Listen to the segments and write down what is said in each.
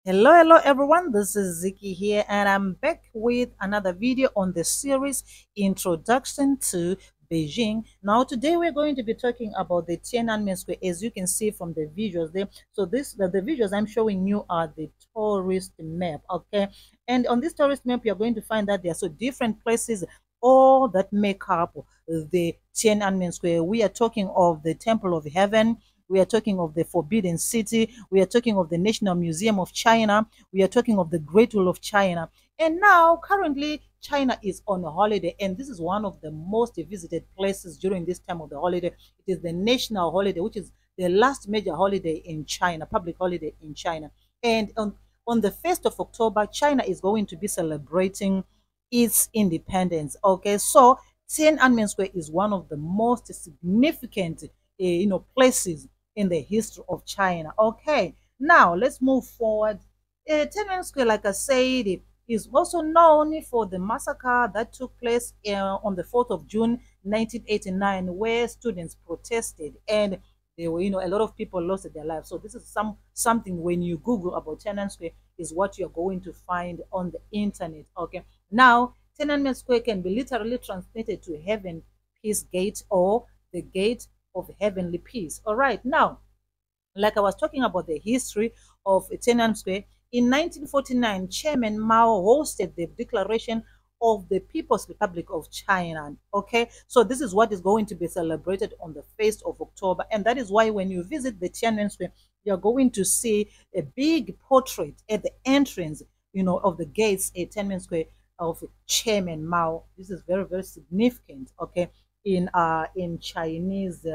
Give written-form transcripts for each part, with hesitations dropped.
Hello everyone. This is Ziki here, and I'm back with another video on the series Introduction to Beijing. Now, today we're going to be talking about the Tian'anmen Square, as you can see from the visuals there. So, the visuals I'm showing you are the tourist map, okay? And on this tourist map, you're going to find that there are so different places, all that make up the Tian'anmen Square. We are talking of the Temple of Heaven. We are talking of the Forbidden City. We are talking of the National Museum of China. We are talking of the Great Wall of China. And now, currently, China is on a holiday, and this is one of the most visited places during this time of the holiday. It is the national holiday, which is the last major holiday in China, public holiday in China. And on the 1st of October, China is going to be celebrating its independence. Okay, so Tian'anmen Square is one of the most significant places in the history of China. Okay, now let's move forward. Tiananmen Square, like I said, is also known for the massacre that took place on the 4th of June 1989, where students protested and they were, a lot of people lost their lives. So this is something when you Google about Tiananmen Square is what you're going to find on the internet. Okay, now Tiananmen Square can be literally translated to Heaven Peace Gate or the Gate of Heavenly Peace. All right, now like I was talking about the history of Tiananmen Square, in 1949, Chairman Mao hosted the declaration of the People's Republic of China. Okay, so this is what is going to be celebrated on the 1st of October. And that is why when you visit the Tiananmen Square, you're going to see a big portrait at the entrance, of the gates at Tiananmen Square of Chairman Mao. This is very, very significant, okay, in Chinese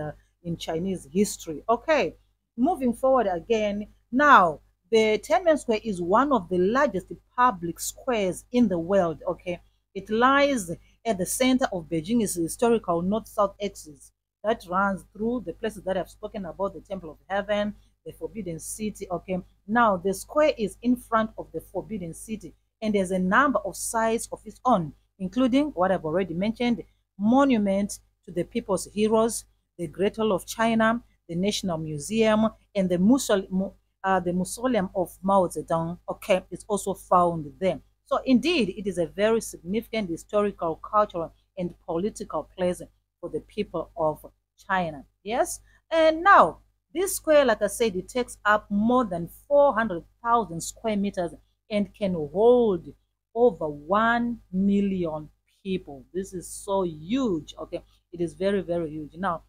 history. Okay, moving forward again, now the Tiananmen Square is one of the largest public squares in the world. Okay, it lies at the center of Beijing's historical north-south axis that runs through the places that I've spoken about: the Temple of Heaven, the Forbidden City. Okay, now the square is in front of the Forbidden City, and there's a number of sites of its own, including what I've already mentioned: monuments to the people's heroes, the Great Wall of China, the National Museum, and the Mausoleum of Mao Zedong. Okay, is also found there. So indeed, it is a very significant historical, cultural, and political place for the people of China. Yes, and now this square, like I said, it takes up more than 400,000 square meters and can hold over 1 million people. This is so huge. Okay, it is very, very huge. Now,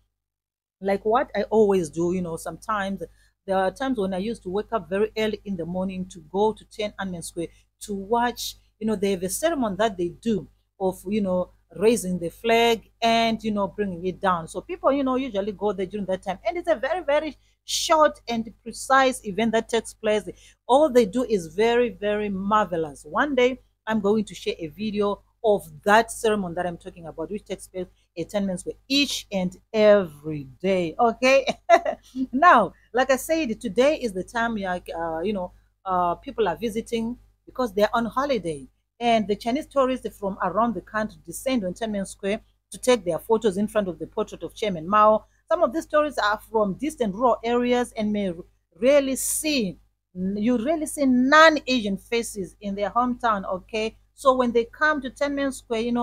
like what I always do, sometimes there are times when I used to wake up very early in the morning to go to Tian'anmen Square to watch, they have a ceremony that they do of, raising the flag and, bringing it down. So people, usually go there during that time. And it's a very, very short and precise event that takes place. All they do is very, very marvelous. One day, I'm going to share a video of that ceremony that I'm talking about, which takes place attendance for each and every day. Okay. Now, like I said, today is the time like people are visiting because they're on holiday, and the Chinese tourists from around the country descend on Tiananmen Square to take their photos in front of the portrait of Chairman Mao. Some of these tourists are from distant rural areas and may rarely see you really see non-Asian faces in their hometown. Okay, so when they come to Tiananmen Square,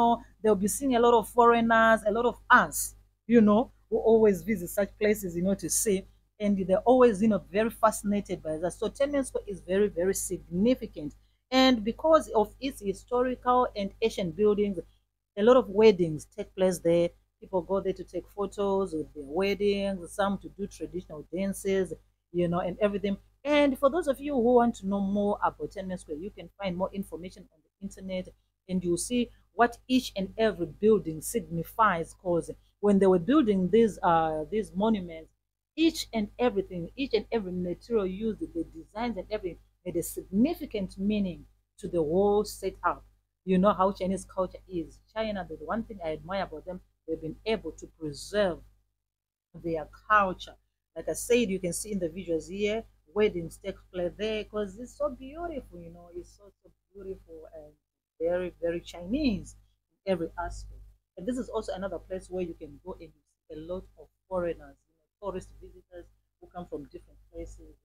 they'll be seeing a lot of foreigners, a lot of us, who always visit such places, to see, and they're always, very fascinated by that. So Tiananmen Square is very, very significant, and because of its historical and ancient buildings, a lot of weddings take place there. People go there to take photos of their weddings, some to do traditional dances, and everything. And for those of you who want to know more about Tiananmen Square, you can find more information on the internet, and you'll see what each and every building signifies. Because when they were building these monuments, each and every material used, the designs and everything had a significant meaning to the whole setup. You know how Chinese culture is. China, the one thing I admire about them, they've been able to preserve their culture. Like I said, you can see in the visuals here, weddings take place there because it's so beautiful, it's so, so beautiful and very, very Chinese in every aspect. And this is also another place where you can go and see a lot of foreigners, tourist visitors who come from different places.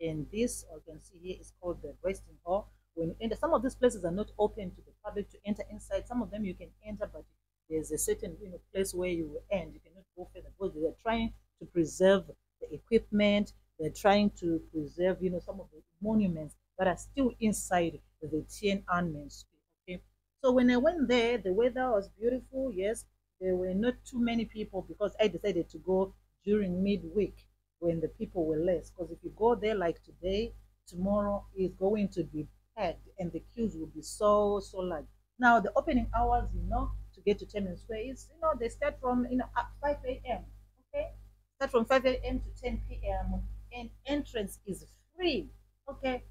And this, you can see here, is called the resting hall. When you enter, some of these places are not open to the public to enter inside. Some of them you can enter, but there's a certain place where you will end. You cannot go further because they are trying to preserve the equipment. They're trying to preserve, some of the monuments that are still inside the Tian'anmen Square. Okay, so when I went there, the weather was beautiful. Yes, there were not too many people because I decided to go during midweek when the people were less. Because if you go there like today, tomorrow is going to be packed and the queues will be so large. Now the opening hours, to get to Tiananmen Square is, they start from at 5 a.m. Okay, start from 5 a.m. to 10 p.m. and entrance is free. Okay,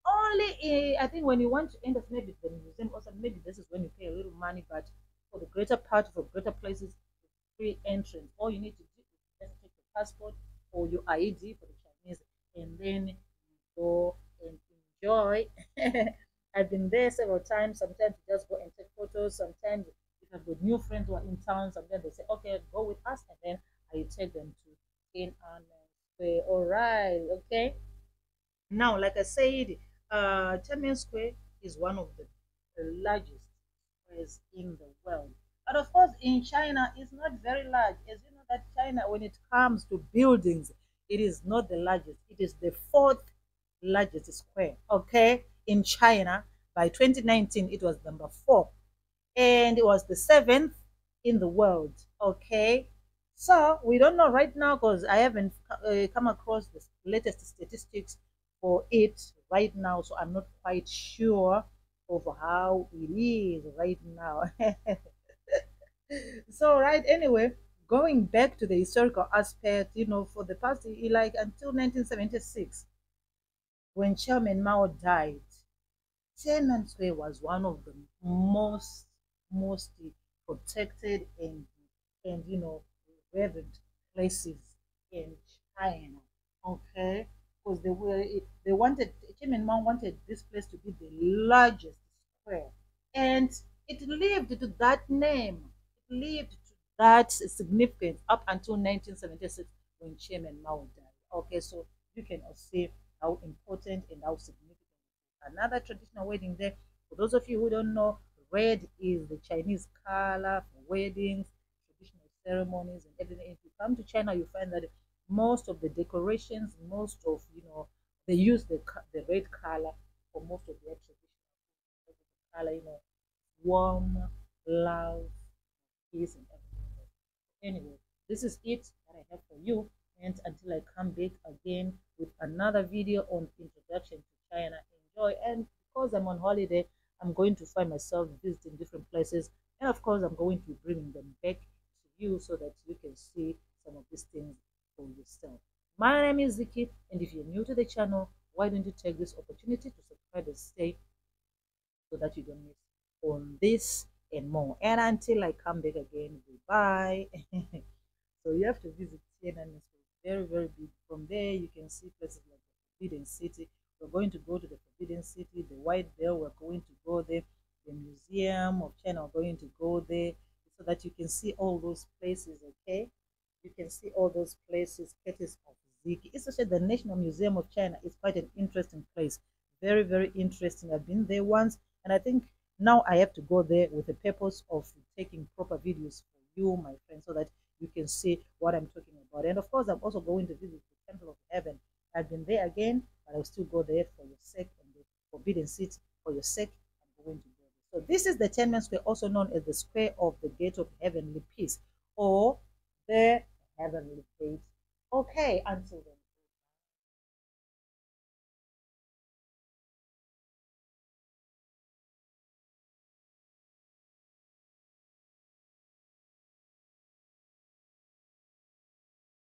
only I think when you want to enter maybe the museum also maybe this is when you pay a little money, but for the greater part of the greater places, it's free entrance. All you need to do is just take your passport or your ID for the Chinese, and then you go and enjoy. I've been there several times. Sometimes you just go and take photos. Sometimes if I've got new friends who are in town, sometimes they say, "Okay, go with us," and then I take them to Tian'anmen Square. All right, okay. Now, like I said, Tiananmen Square is one of the largest squares in the world. But of course, in China, it's not very large. As you know, that China, when it comes to buildings, it is not the largest. It is the fourth largest square. Okay, in China, by 2019, it was number 4, and it was the seventh in the world. Okay, so we don't know right now because I haven't come across the latest statistics for it right now, so I'm not quite sure of how it is right now. So right, anyway, going back to the historical aspect, for the past like until 1976, when Chairman Mao died, Tiananmen Square was one of the most protected and revered places in China. Okay, because they wanted Chairman Mao wanted this place to be the largest square, and it lived to that name. It lived to that significance up until 1976 when Chairman Mao died. Okay, so you can see how important and how significant another traditional wedding there. For those of you who don't know, red is the Chinese color for weddings, traditional ceremonies, and everything. If you come to China, you find that most of the decorations, most of they use the red color for most of their traditional color. Warm, love, peace, and everything. Anyway, this is it that I have for you. And until I come back again with another video on introduction to China, enjoy. And because I'm on holiday, I'm going to find myself visiting different places. And of course, I'm going to be bringing them back to you so that you can see some of these things for yourself. My name is Ziki, and if you're new to the channel, why don't you take this opportunity to subscribe and stay so that you don't miss on this and more. And until I come back again, goodbye. So you have to visit Tiananmen Square. Very big. From there, you can see places like the Forbidden City. We're going to go to the Forbidden City, the White Bell. We're going to go there. The Museum of China. We're going to go there so that you can see all those places. Okay, you can see all those places. Courtesy of Ziki. Especially the National Museum of China is quite an interesting place. Very interesting. I've been there once, and I think now I have to go there with the purpose of taking proper videos for you, my friends, so that you can see what I'm talking about. And of course, I'm also going to visit the Temple of Heaven. I've been there again, but I'll still go there for your sake, and the Forbidden City for your sake. I'm going to go there. So this is the Tiananmen Square, also known as the Square of the Gate of Heavenly Peace, or the Heavenly Gate. Okay, until then.